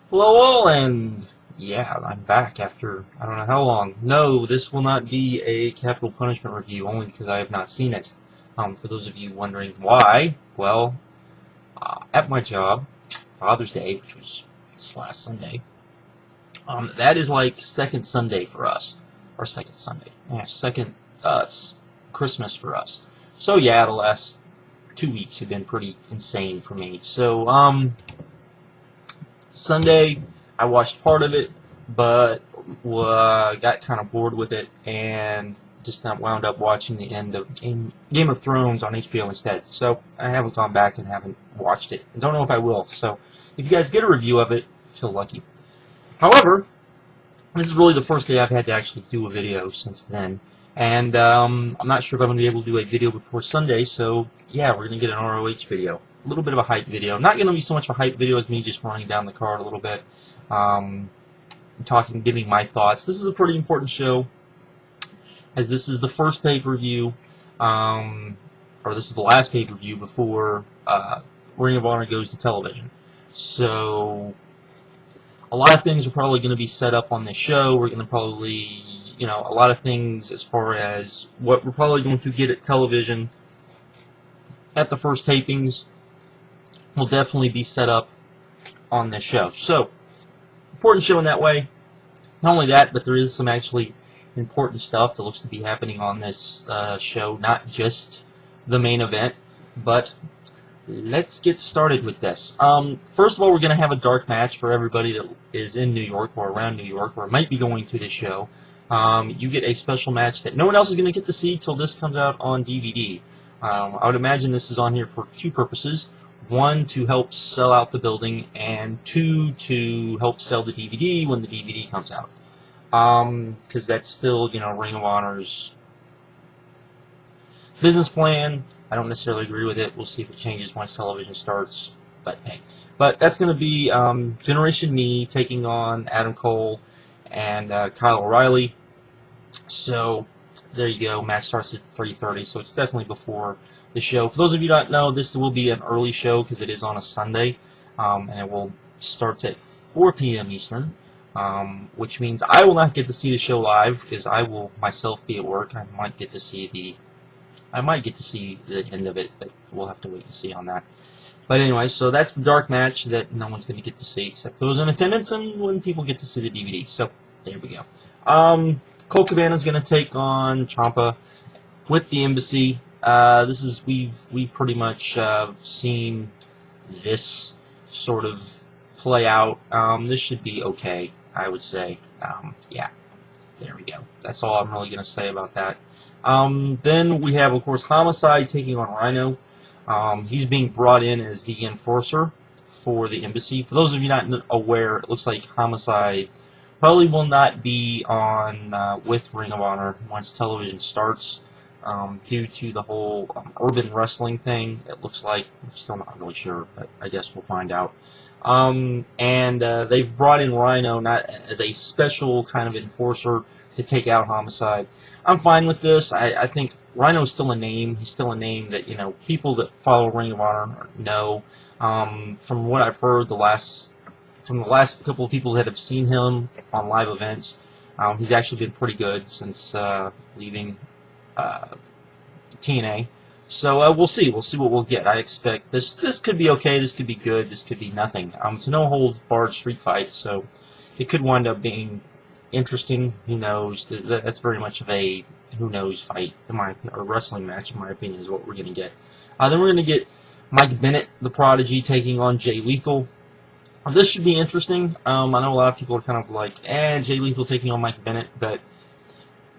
Hello all, and yeah, I'm back after I don't know how long. No, this will not be a capital punishment review, only because I have not seen it. For those of you wondering why, well, at my job, Father's Day, which was this last Sunday, that is like second Sunday for us. Or second Sunday. Yeah, second Christmas for us. So yeah, the last 2 weeks have been pretty insane for me. So, Sunday, I watched part of it, but got kind of bored with it, and just wound up watching the end of Game of Thrones on HBO instead. So I haven't gone back and haven't watched it. I don't know if I will. So if you guys get a review of it, feel lucky. However, this is really the first day I've had to actually do a video since then. And I'm not sure if I'm going to be able to do a video before Sunday, so yeah, we're going to get an ROH video. A little bit of a hype video. Not going to be so much a hype video as me just running down the card a little bit, giving my thoughts. This is a pretty important show, as this is the first pay-per-view, or this is the last pay-per-view before Ring of Honor goes to television. So a lot of things are probably going to be set up on this show. We're going to probably, you know, a lot of things as far as what we're probably going to get at television at the first tapings will definitely be set up on this show. So, important show in that way. Not only that, but there is some actually important stuff that looks to be happening on this show, not just the main event, but let's get started with this. First of all, we're going to have a dark match for everybody that is in New York or around New York or might be going to this show. You get a special match that no one else is going to get to see till this comes out on DVD. I would imagine this is on here for two purposes. One, to help sell out the building, and two, to help sell the DVD when the DVD comes out. Because that's still, you know, Ring of Honor's business plan. I don't necessarily agree with it. We'll see if it changes once television starts. But hey, but that's going to be GenericoSpecial taking on Adam Cole and Kyle O'Reilly. So there you go. Match starts at 3:30, so it's definitely before the show. For those of you who don't know, this will be an early show because it is on a Sunday, and it will starts at 4 p.m. Eastern, which means I will not get to see the show live because I will myself be at work. I might get to see the end of it, but we'll have to wait and see on that. But anyway, so that's the dark match that no one's going to get to see except those in attendance and when people get to see the DVD. So there we go. Colt Cabana's going to take on Ciampa with the Embassy. We've pretty much seen this sort of play out. This should be okay, I would say. Yeah, there we go. That's all I'm really going to say about that. Then we have, of course, Homicide taking on Rhino. He's being brought in as the enforcer for the Embassy. For those of you not aware, it looks like Homicide probably will not be on with Ring of Honor once television starts. Due to the whole urban wrestling thing, it looks like. I'm still not really sure, but I guess we'll find out. They've brought in Rhino not as a special kind of enforcer to take out Homicide. I'm fine with this. I think Rhino's still a name. He's still a name that, you know, people that follow Ring of Honor know. From what I've heard, from the last couple of people that have seen him on live events, he's actually been pretty good since leaving TNA. So we'll see. We'll see what we'll get. I expect this could be okay. This could be good. This could be nothing. It's a no-holds-barred street fight, so it could wind up being interesting. Who knows? That's very much of a who-knows fight, or wrestling match, in my opinion, is what we're going to get. Then we're going to get Mike Bennett, the Prodigy, taking on Jay Lethal. This should be interesting. I know a lot of people are kind of like, Jay Lethal taking on Mike Bennett, but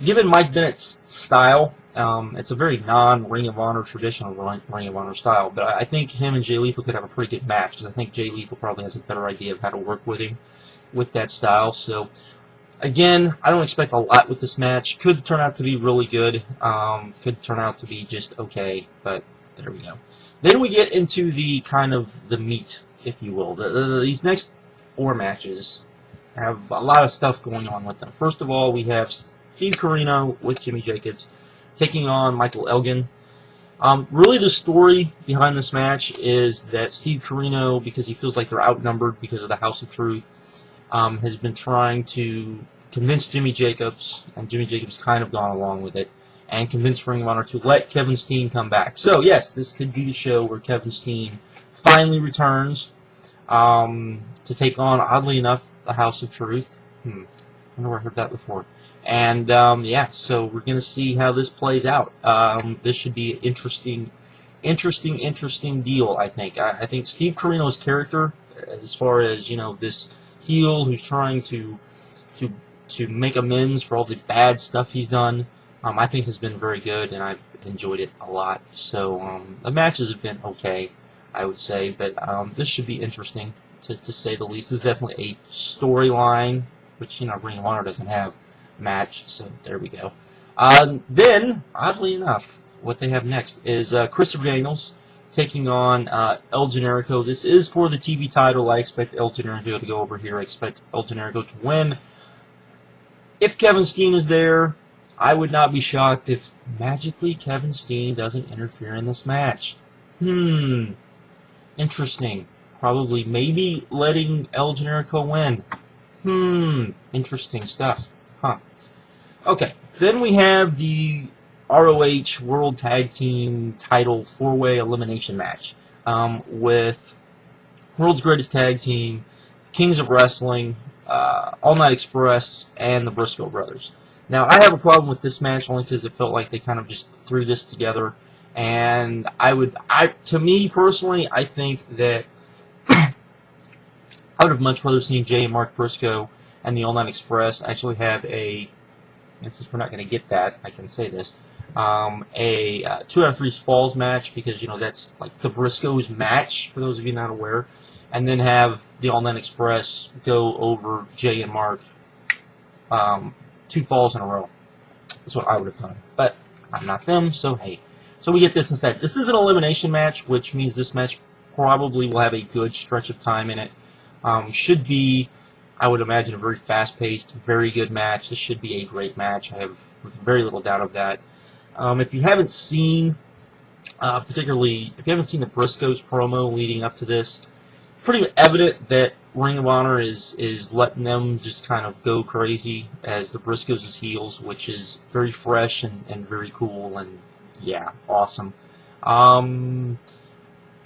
given Mike Bennett's style, it's a very non-Ring of Honor, traditional Ring of Honor style, but I think him and Jay Lethal could have a pretty good match, because I think Jay Lethal probably has a better idea of how to work with him with that style. So, again, I don't expect a lot with this match. Could turn out to be really good. Could turn out to be just okay, but there we go. Then we get into the kind of the meat, if you will. These next 4 matches have a lot of stuff going on with them. First of all, we have Steve Corino with Jimmy Jacobs taking on Michael Elgin. Really, the story behind this match is that Steve Corino, because he feels like they're outnumbered because of the House of Truth, has been trying to convince Jimmy Jacobs, and Jimmy Jacobs kind of gone along with it, and convince Ring of Honor to let Kevin Steen come back. So, yes, this could be the show where Kevin Steen finally returns to take on, oddly enough, the House of Truth. I wonder where I heard that before. And, yeah, so we're going to see how this plays out. This should be an interesting deal, I think. I think Steve Corino's character, as far as, you know, this heel who's trying to make amends for all the bad stuff he's done, I think has been very good, and I've enjoyed it a lot. So, the matches have been okay, I would say, but this should be interesting, to say the least. This is definitely a storyline, which, you know, Ring of Honor doesn't have match, so there we go. Then, oddly enough, what they have next is Christopher Daniels taking on El Generico. This is for the TV title. I expect El Generico to go over here. I expect El Generico to win. If Kevin Steen is there, I would not be shocked if magically Kevin Steen doesn't interfere in this match. Interesting. Probably, maybe letting El Generico win. Interesting stuff. Okay, then we have the ROH World Tag Team Title 4-Way Elimination match with World's Greatest Tag Team, Kings of Wrestling, All Night Express, and the Briscoe Brothers. Now, I have a problem with this match only because it felt like they kind of just threw this together, and to me personally, I think that I would have much rather seen Jay and Mark Briscoe and the All Night Express actually have a, since we're not going to get that, I can say this, a 2 out of 3 falls match, because, you know, that's like the Briscoes match, for those of you not aware, and then have the All Night Express go over Jay and Mark 2 falls in a row. That's what I would have done. But I'm not them, so hey. So we get this instead. This is an elimination match, which means this match probably will have a good stretch of time in it. Should be, I would imagine, a very fast-paced, very good match. This should be a great match. I have very little doubt of that. If you haven't seen, particularly, if you haven't seen the Briscoes promo leading up to this, pretty evident that Ring of Honor is letting them just kind of go crazy as the Briscoes as heels, which is very fresh and very cool, and yeah, awesome.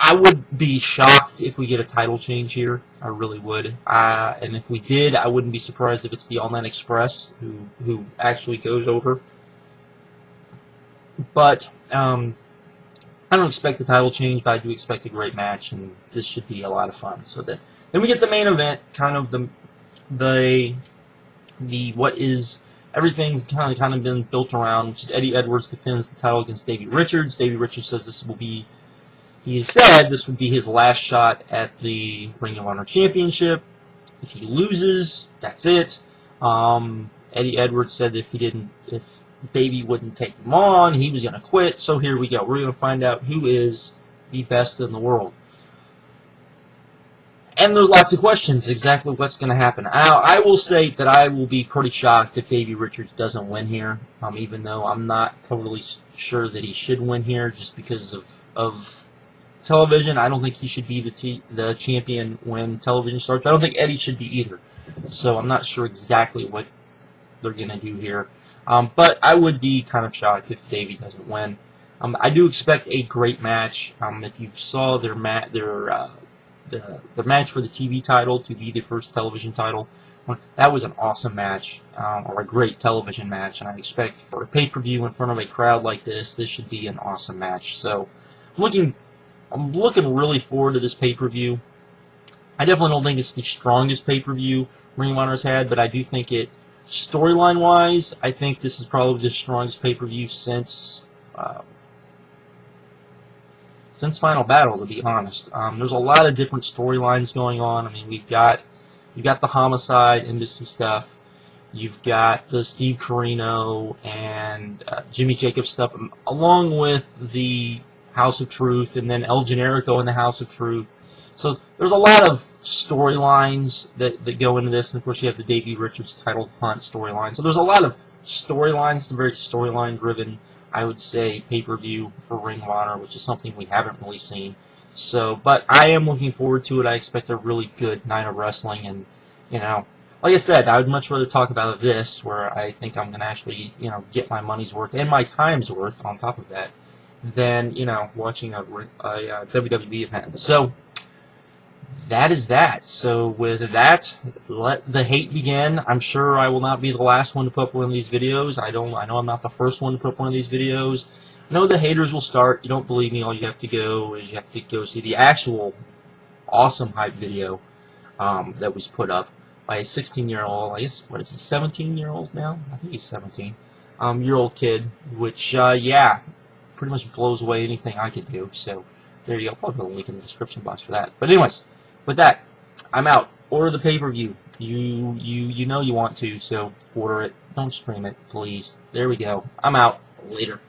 I would be shocked if we get a title change here. I really would. And if we did, I wouldn't be surprised if it's the All Night Express who actually goes over. But I don't expect the title change, but I do expect a great match, and this should be a lot of fun. So then we get the main event, kind of the what is everything's kind of been built around, which is Eddie Edwards defends the title against Davey Richards. Davey Richards says this will be, he said this would be his last shot at the Ring of Honor Championship. If he loses, that's it. Eddie Edwards said if Davey wouldn't take him on, he was going to quit. So here we go. We're going to find out who is the best in the world. And there's lots of questions exactly what's going to happen. I will say that I will be pretty shocked if Davey Richards doesn't win here, even though I'm not totally sure that he should win here just because of television. I don't think he should be the champion when television starts. I don't think Eddie should be either. So I'm not sure exactly what they're going to do here. But I would be kind of shocked if Davey doesn't win. I do expect a great match. If you saw their match for the TV title to be the first television title, that was an awesome match, or a great television match. And I expect for a pay-per-view in front of a crowd like this should be an awesome match. So I'm looking really forward to this pay-per-view. I definitely don't think it's the strongest pay-per-view Ring of Honor's had, but I do think it, storyline-wise, I think this is probably the strongest pay-per-view since Final Battle, to be honest. There's a lot of different storylines going on. I mean, you've got the Homicide, Embassy stuff. You've got the Steve Corino and Jimmy Jacobs stuff, along with the House of Truth, and then El Generico and the House of Truth. So there's a lot of storylines that go into this, and of course you have the Davey Richards title hunt storyline. So there's a lot of storylines. It's a very storyline-driven I would say, pay-per-view for Ring of Honor, which is something we haven't really seen. So, but I am looking forward to it. I expect a really good night of wrestling, and, you know, like I said, I would much rather talk about this, where I think I'm going to actually, you know, get my money's worth and my time's worth on top of that, than, you know, watching a WWE event. So, that is that. So with that, let the hate begin. I'm sure I will not be the last one to put up one of these videos. I know I'm not the first one to put up one of these videos. I know the haters will start. You don't believe me, all you have to go is you have to go see the actual awesome hype video that was put up by a 16-year-old, I guess, what is he, 17-year-old now? I think he's 17. Year-old kid, which, yeah, pretty much blows away anything I could do. So there you go. I'll put a link in the description box for that. But anyways, with that, I'm out. Order the pay-per-view. You know you want to, so order it. Don't stream it, please. There we go. I'm out. Later.